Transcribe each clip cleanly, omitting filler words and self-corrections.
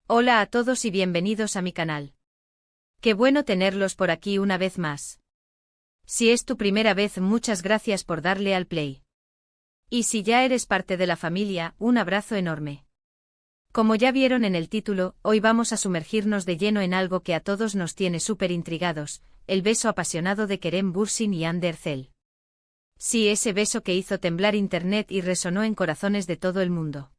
Hola a todos y bienvenidos a mi canal. Qué bueno tenerlos por aquí una vez más. Si es tu primera vez, muchas gracias por darle al play. Y si ya eres parte de la familia, un abrazo enorme. Como ya vieron en el título, hoy vamos a sumergirnos de lleno en algo que a todos nos tiene súper intrigados, el beso apasionado de Kerem Bürsin y Hande Erçel. Sí, ese beso que hizo temblar internet y resonó en corazones de todo el mundo.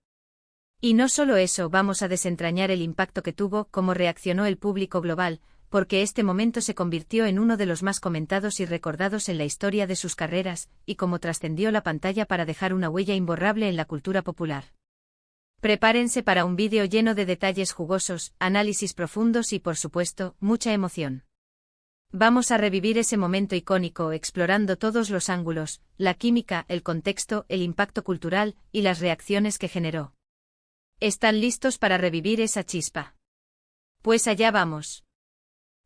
Y no solo eso, vamos a desentrañar el impacto que tuvo, cómo reaccionó el público global, porque este momento se convirtió en uno de los más comentados y recordados en la historia de sus carreras, y cómo trascendió la pantalla para dejar una huella imborrable en la cultura popular. Prepárense para un vídeo lleno de detalles jugosos, análisis profundos y, por supuesto, mucha emoción. Vamos a revivir ese momento icónico explorando todos los ángulos, la química, el contexto, el impacto cultural y las reacciones que generó. ¿Están listos para revivir esa chispa? Pues allá vamos.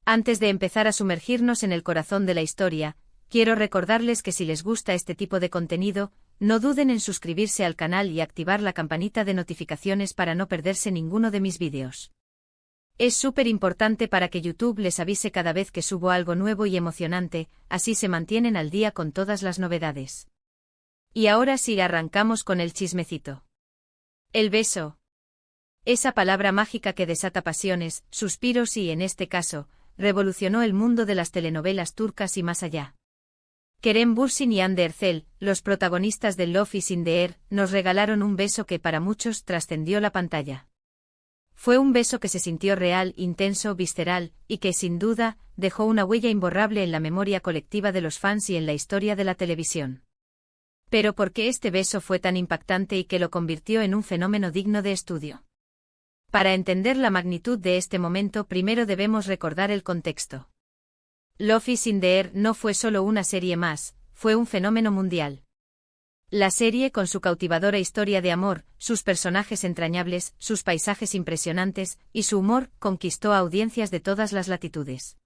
Antes de empezar a sumergirnos en el corazón de la historia, quiero recordarles que si les gusta este tipo de contenido, no duden en suscribirse al canal y activar la campanita de notificaciones para no perderse ninguno de mis vídeos. Es súper importante para que YouTube les avise cada vez que subo algo nuevo y emocionante, así se mantienen al día con todas las novedades. Y ahora sí, arrancamos con el chismecito. El beso. Esa palabra mágica que desata pasiones, suspiros y, en este caso, revolucionó el mundo de las telenovelas turcas y más allá. Kerem Bürsin y Hande Erçel, los protagonistas de Love is in the Air, nos regalaron un beso que para muchos trascendió la pantalla. Fue un beso que se sintió real, intenso, visceral, y que, sin duda, dejó una huella imborrable en la memoria colectiva de los fans y en la historia de la televisión. Pero ¿por qué este beso fue tan impactante y que lo convirtió en un fenómeno digno de estudio? Para entender la magnitud de este momento, primero debemos recordar el contexto. Love is in the Air no fue solo una serie más, fue un fenómeno mundial. La serie, con su cautivadora historia de amor, sus personajes entrañables, sus paisajes impresionantes y su humor, conquistó a audiencias de todas las latitudes.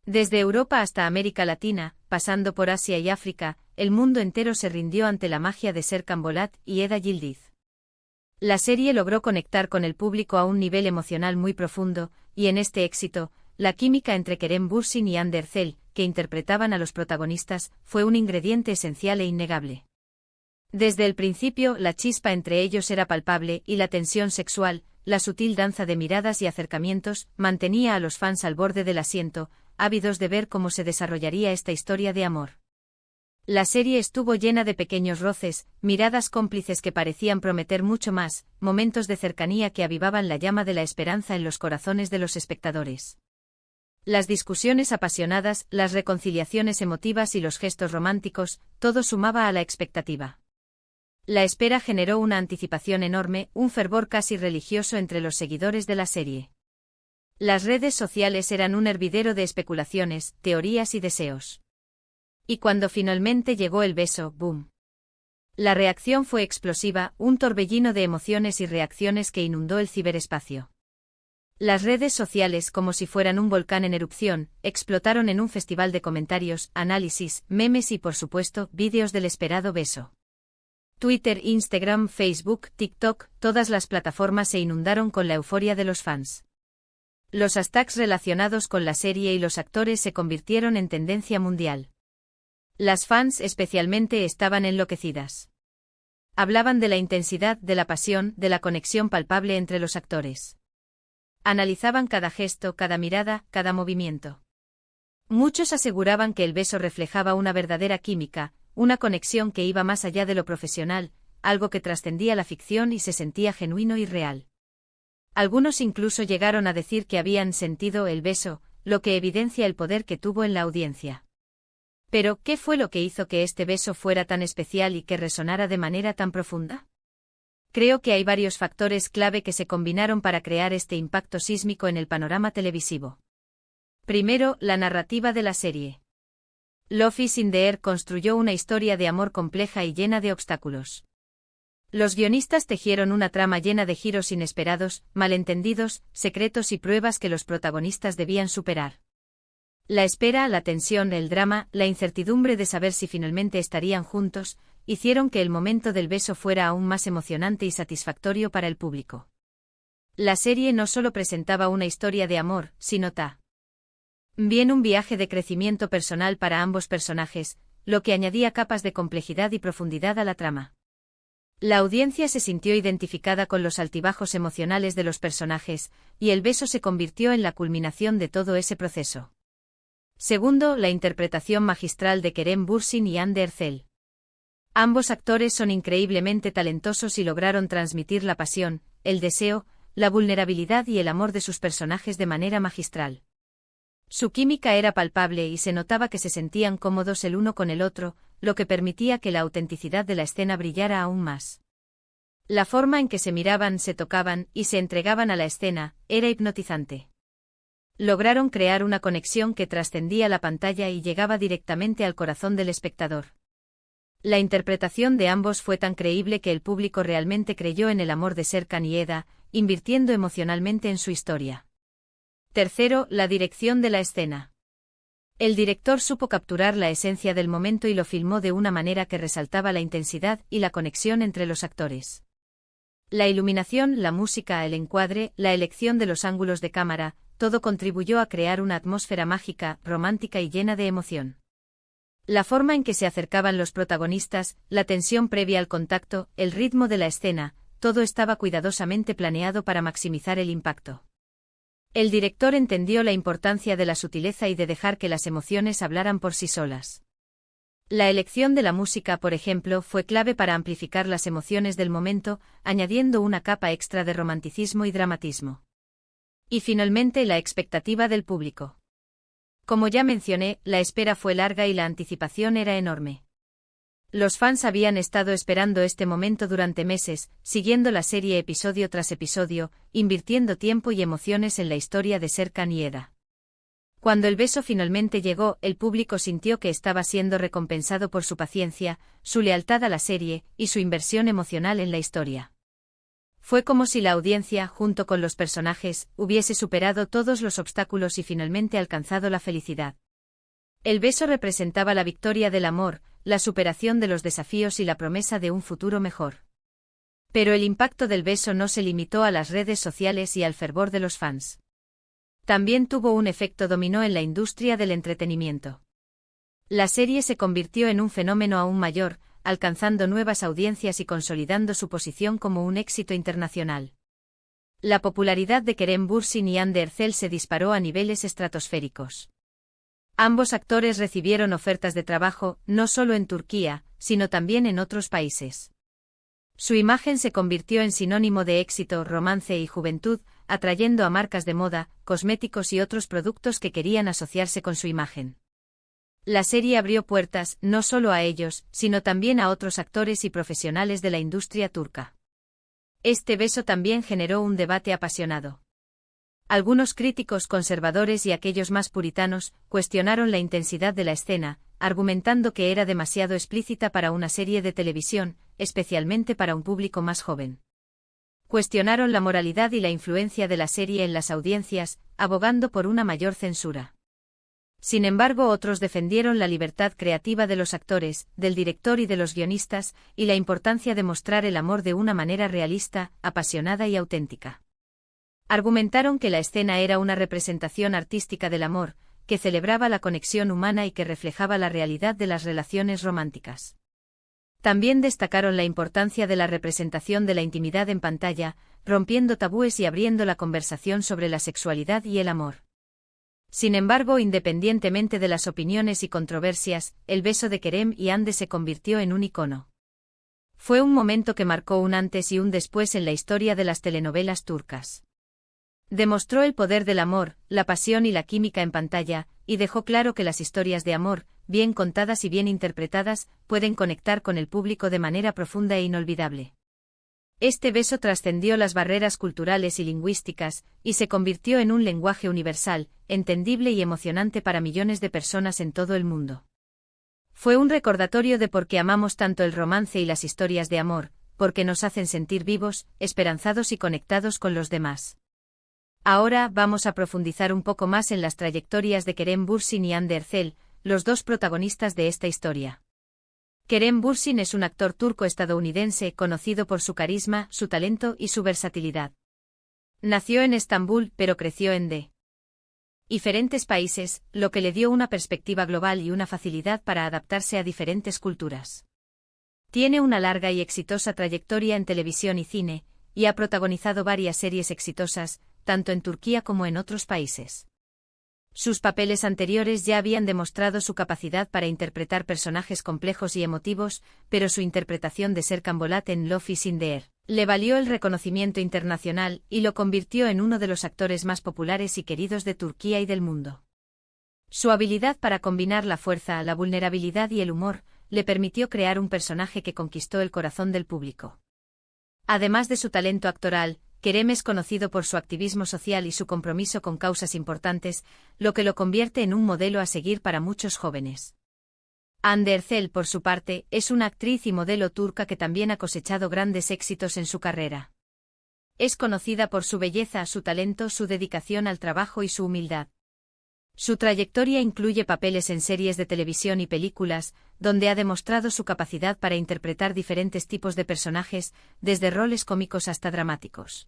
Desde Europa hasta América Latina, pasando por Asia y África, el mundo entero se rindió ante la magia de Serkan Bolat y Eda Yildiz. La serie logró conectar con el público a un nivel emocional muy profundo, y en este éxito, la química entre Kerem Bürsin y Hande Erçel, que interpretaban a los protagonistas, fue un ingrediente esencial e innegable. Desde el principio, la chispa entre ellos era palpable y la tensión sexual, la sutil danza de miradas y acercamientos, mantenía a los fans al borde del asiento, ávidos de ver cómo se desarrollaría esta historia de amor. La serie estuvo llena de pequeños roces, miradas cómplices que parecían prometer mucho más, momentos de cercanía que avivaban la llama de la esperanza en los corazones de los espectadores. Las discusiones apasionadas, las reconciliaciones emotivas y los gestos románticos, todo sumaba a la expectativa. La espera generó una anticipación enorme, un fervor casi religioso entre los seguidores de la serie. Las redes sociales eran un hervidero de especulaciones, teorías y deseos. Y cuando finalmente llegó el beso, ¡boom! La reacción fue explosiva, un torbellino de emociones y reacciones que inundó el ciberespacio. Las redes sociales, como si fueran un volcán en erupción, explotaron en un festival de comentarios, análisis, memes y, por supuesto, vídeos del esperado beso. Twitter, Instagram, Facebook, TikTok, todas las plataformas se inundaron con la euforia de los fans. Los hashtags relacionados con la serie y los actores se convirtieron en tendencia mundial. Las fans especialmente estaban enloquecidas. Hablaban de la intensidad, de la pasión, de la conexión palpable entre los actores. Analizaban cada gesto, cada mirada, cada movimiento. Muchos aseguraban que el beso reflejaba una verdadera química, una conexión que iba más allá de lo profesional, algo que trascendía la ficción y se sentía genuino y real. Algunos incluso llegaron a decir que habían sentido el beso, lo que evidencia el poder que tuvo en la audiencia. Pero, ¿qué fue lo que hizo que este beso fuera tan especial y que resonara de manera tan profunda? Creo que hay varios factores clave que se combinaron para crear este impacto sísmico en el panorama televisivo. Primero, la narrativa de la serie. Love is in the Air construyó una historia de amor compleja y llena de obstáculos. Los guionistas tejieron una trama llena de giros inesperados, malentendidos, secretos y pruebas que los protagonistas debían superar. La espera, la tensión, el drama, la incertidumbre de saber si finalmente estarían juntos, hicieron que el momento del beso fuera aún más emocionante y satisfactorio para el público. La serie no solo presentaba una historia de amor, sino también un viaje de crecimiento personal para ambos personajes, lo que añadía capas de complejidad y profundidad a la trama. La audiencia se sintió identificada con los altibajos emocionales de los personajes, y el beso se convirtió en la culminación de todo ese proceso. Segundo, la interpretación magistral de Kerem Bürsin y Hande Erçel. Ambos actores son increíblemente talentosos y lograron transmitir la pasión, el deseo, la vulnerabilidad y el amor de sus personajes de manera magistral. Su química era palpable y se notaba que se sentían cómodos el uno con el otro, lo que permitía que la autenticidad de la escena brillara aún más. La forma en que se miraban, se tocaban y se entregaban a la escena era hipnotizante. Lograron crear una conexión que trascendía la pantalla y llegaba directamente al corazón del espectador. La interpretación de ambos fue tan creíble que el público realmente creyó en el amor de Serkan y Eda, invirtiendo emocionalmente en su historia. Tercero, la dirección de la escena. El director supo capturar la esencia del momento y lo filmó de una manera que resaltaba la intensidad y la conexión entre los actores. La iluminación, la música, el encuadre, la elección de los ángulos de cámara, todo contribuyó a crear una atmósfera mágica, romántica y llena de emoción. La forma en que se acercaban los protagonistas, la tensión previa al contacto, el ritmo de la escena, todo estaba cuidadosamente planeado para maximizar el impacto. El director entendió la importancia de la sutileza y de dejar que las emociones hablaran por sí solas. La elección de la música, por ejemplo, fue clave para amplificar las emociones del momento, añadiendo una capa extra de romanticismo y dramatismo. Y finalmente, la expectativa del público. Como ya mencioné, la espera fue larga y la anticipación era enorme. Los fans habían estado esperando este momento durante meses, siguiendo la serie episodio tras episodio, invirtiendo tiempo y emociones en la historia de Serkan y Eda. Cuando el beso finalmente llegó, el público sintió que estaba siendo recompensado por su paciencia, su lealtad a la serie y su inversión emocional en la historia. Fue como si la audiencia, junto con los personajes, hubiese superado todos los obstáculos y finalmente alcanzado la felicidad. El beso representaba la victoria del amor, la superación de los desafíos y la promesa de un futuro mejor. Pero el impacto del beso no se limitó a las redes sociales y al fervor de los fans. También tuvo un efecto dominó en la industria del entretenimiento. La serie se convirtió en un fenómeno aún mayor, alcanzando nuevas audiencias y consolidando su posición como un éxito internacional. La popularidad de Kerem Bürsin y Hande Erçel se disparó a niveles estratosféricos. Ambos actores recibieron ofertas de trabajo, no solo en Turquía, sino también en otros países. Su imagen se convirtió en sinónimo de éxito, romance y juventud, atrayendo a marcas de moda, cosméticos y otros productos que querían asociarse con su imagen. La serie abrió puertas, no solo a ellos, sino también a otros actores y profesionales de la industria turca. Este beso también generó un debate apasionado. Algunos críticos conservadores y aquellos más puritanos cuestionaron la intensidad de la escena, argumentando que era demasiado explícita para una serie de televisión, especialmente para un público más joven. Cuestionaron la moralidad y la influencia de la serie en las audiencias, abogando por una mayor censura. Sin embargo, otros defendieron la libertad creativa de los actores, del director y de los guionistas, y la importancia de mostrar el amor de una manera realista, apasionada y auténtica. Argumentaron que la escena era una representación artística del amor, que celebraba la conexión humana y que reflejaba la realidad de las relaciones románticas. También destacaron la importancia de la representación de la intimidad en pantalla, rompiendo tabúes y abriendo la conversación sobre la sexualidad y el amor. Sin embargo, independientemente de las opiniones y controversias, el beso de Kerem y Hande se convirtió en un icono. Fue un momento que marcó un antes y un después en la historia de las telenovelas turcas. Demostró el poder del amor, la pasión y la química en pantalla, y dejó claro que las historias de amor, bien contadas y bien interpretadas, pueden conectar con el público de manera profunda e inolvidable. Este beso trascendió las barreras culturales y lingüísticas, y se convirtió en un lenguaje universal, entendible y emocionante para millones de personas en todo el mundo. Fue un recordatorio de por qué amamos tanto el romance y las historias de amor, porque nos hacen sentir vivos, esperanzados y conectados con los demás. Ahora vamos a profundizar un poco más en las trayectorias de Kerem Bürsin y Hande Erçel, los dos protagonistas de esta historia. Kerem Bürsin es un actor turco-estadounidense conocido por su carisma, su talento y su versatilidad. Nació en Estambul pero creció en diferentes países, lo que le dio una perspectiva global y una facilidad para adaptarse a diferentes culturas. Tiene una larga y exitosa trayectoria en televisión y cine, y ha protagonizado varias series exitosas, tanto en Turquía como en otros países. Sus papeles anteriores ya habían demostrado su capacidad para interpretar personajes complejos y emotivos, pero su interpretación de Serkan Bolat en Love is in the Air le valió el reconocimiento internacional y lo convirtió en uno de los actores más populares y queridos de Turquía y del mundo. Su habilidad para combinar la fuerza, la vulnerabilidad y el humor le permitió crear un personaje que conquistó el corazón del público. Además de su talento actoral, Kerem es conocido por su activismo social y su compromiso con causas importantes, lo que lo convierte en un modelo a seguir para muchos jóvenes. Hande Erçel, por su parte, es una actriz y modelo turca que también ha cosechado grandes éxitos en su carrera. Es conocida por su belleza, su talento, su dedicación al trabajo y su humildad. Su trayectoria incluye papeles en series de televisión y películas, donde ha demostrado su capacidad para interpretar diferentes tipos de personajes, desde roles cómicos hasta dramáticos.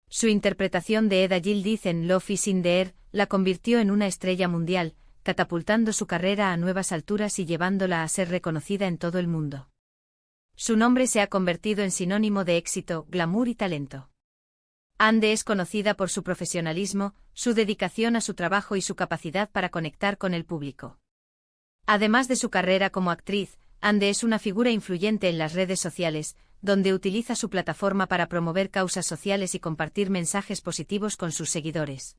Su interpretación de Eda Yildiz en Love is in the Air la convirtió en una estrella mundial, catapultando su carrera a nuevas alturas y llevándola a ser reconocida en todo el mundo. Su nombre se ha convertido en sinónimo de éxito, glamour y talento. Hande es conocida por su profesionalismo, su dedicación a su trabajo y su capacidad para conectar con el público. Además de su carrera como actriz, Hande es una figura influyente en las redes sociales, donde utiliza su plataforma para promover causas sociales y compartir mensajes positivos con sus seguidores.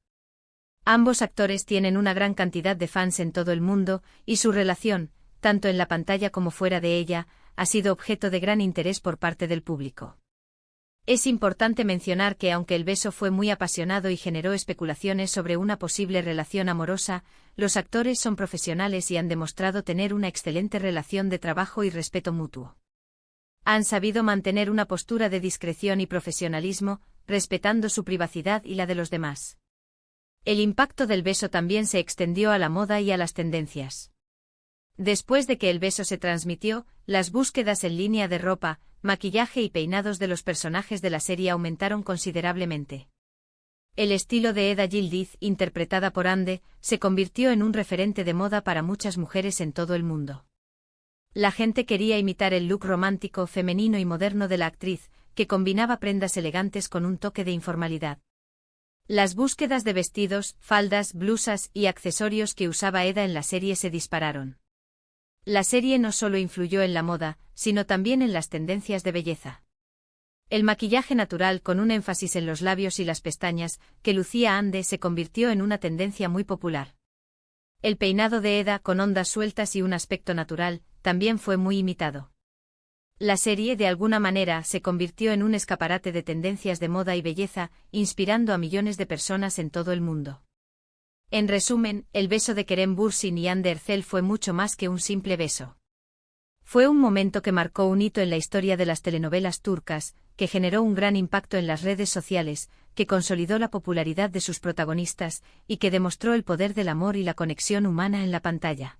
Ambos actores tienen una gran cantidad de fans en todo el mundo, y su relación, tanto en la pantalla como fuera de ella, ha sido objeto de gran interés por parte del público. Es importante mencionar que aunque el beso fue muy apasionado y generó especulaciones sobre una posible relación amorosa, los actores son profesionales y han demostrado tener una excelente relación de trabajo y respeto mutuo. Han sabido mantener una postura de discreción y profesionalismo, respetando su privacidad y la de los demás. El impacto del beso también se extendió a la moda y a las tendencias. Después de que el beso se transmitió, las búsquedas en línea de ropa, maquillaje y peinados de los personajes de la serie aumentaron considerablemente. El estilo de Eda Yildiz, interpretada por Hande, se convirtió en un referente de moda para muchas mujeres en todo el mundo. La gente quería imitar el look romántico, femenino y moderno de la actriz, que combinaba prendas elegantes con un toque de informalidad. Las búsquedas de vestidos, faldas, blusas y accesorios que usaba Eda en la serie se dispararon. La serie no solo influyó en la moda, sino también en las tendencias de belleza. El maquillaje natural con un énfasis en los labios y las pestañas, que lucía Hande, se convirtió en una tendencia muy popular. El peinado de Eda con ondas sueltas y un aspecto natural, también fue muy imitado. La serie, de alguna manera, se convirtió en un escaparate de tendencias de moda y belleza, inspirando a millones de personas en todo el mundo. En resumen, el beso de Kerem Bürsin y Hande Erçel fue mucho más que un simple beso. Fue un momento que marcó un hito en la historia de las telenovelas turcas, que generó un gran impacto en las redes sociales, que consolidó la popularidad de sus protagonistas y que demostró el poder del amor y la conexión humana en la pantalla.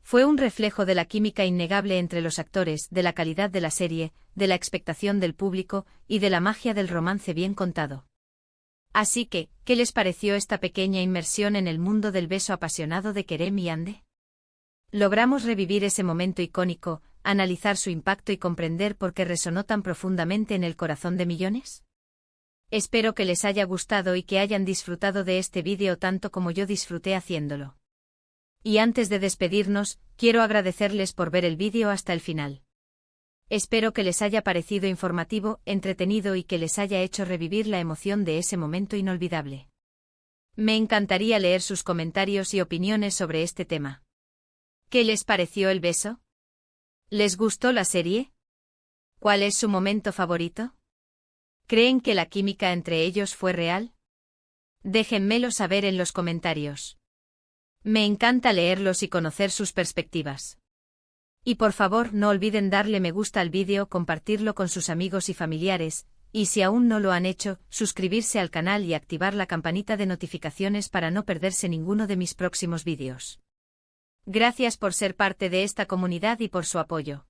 Fue un reflejo de la química innegable entre los actores, de la calidad de la serie, de la expectación del público y de la magia del romance bien contado. Así que, ¿qué les pareció esta pequeña inmersión en el mundo del beso apasionado de Kerem y Hande? Logramos revivir ese momento icónico, analizar su impacto y comprender por qué resonó tan profundamente en el corazón de millones. Espero que les haya gustado y que hayan disfrutado de este vídeo tanto como yo disfruté haciéndolo. Y antes de despedirnos, quiero agradecerles por ver el vídeo hasta el final. Espero que les haya parecido informativo, entretenido y que les haya hecho revivir la emoción de ese momento inolvidable. Me encantaría leer sus comentarios y opiniones sobre este tema. ¿Qué les pareció el beso? ¿Les gustó la serie? ¿Cuál es su momento favorito? ¿Creen que la química entre ellos fue real? Déjenmelo saber en los comentarios. Me encanta leerlos y conocer sus perspectivas. Y por favor no olviden darle me gusta al vídeo, compartirlo con sus amigos y familiares, y si aún no lo han hecho, suscribirse al canal y activar la campanita de notificaciones para no perderse ninguno de mis próximos vídeos. Gracias por ser parte de esta comunidad y por su apoyo.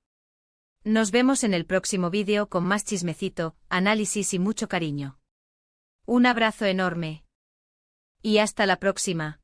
Nos vemos en el próximo vídeo con más chismecito, análisis y mucho cariño. Un abrazo enorme. Y hasta la próxima.